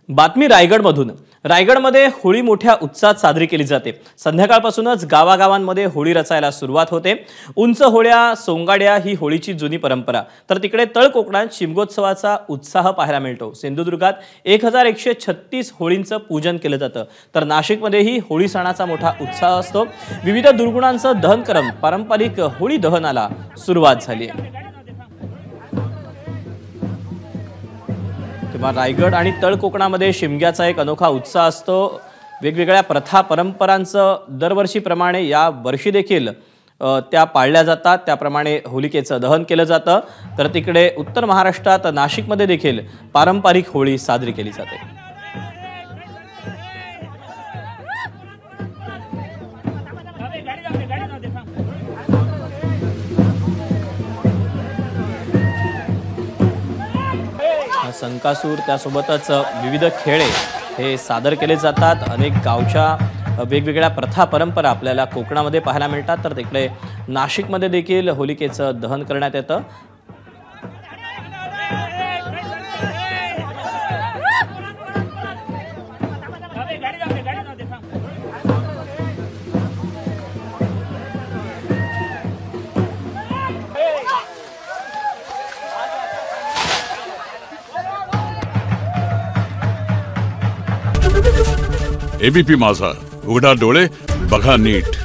बातमी रायगडमधून। रायगडमध्ये होळी मोठ्या उत्साहात साजरी केली जाते। संध्याकाळपासूनच गावागावांमध्ये होळी रचायला सुरुवात होते। उंच होळ्या, सोंगाड्या ही होळीची जुनी परंपरा। तर तिकडे तळ कोकणात शिमगोत्सवाचा उत्साह पाहायला मिळतो। सिंधुदुर्गात 1136 होळींचं पूजन केलं जातं। तर नाशिकमध्येही होळी सणाचा मोठा उत्साह असतो। विविध दुर्गुणांचं दहन करून पारंपरिक होळी दहनाला सुरुवात झाली आहे। तेव्हा रायगड आणि तळ कोकणामध्ये शिमग्याचा एक अनोखा उत्साह असतो। वेगवेगळ्या प्रथा परंपरांचं दरवर्षीप्रमाणे या वर्षी देखील त्या पाळल्या जातात। त्याप्रमाणे होलिकेचं दहन केलं जातं। तर तिकडे उत्तर महाराष्ट्रात नाशिकमध्ये देखील पारंपरिक होळी साजरी केली जाते। संकासूर त्यासोबतच विविध खेळे हे सादर केले जातात। अनेक गावच्या वेगवेगळ्या प्रथा परंपरा आपल्याला कोकणामध्ये पाहायला मिळतात। तर तिकडे नाशिकमध्ये देखील होलिकेचं दहन करण्यात येतं। एबीपी माझा, उघडा डोळे बघा नीट।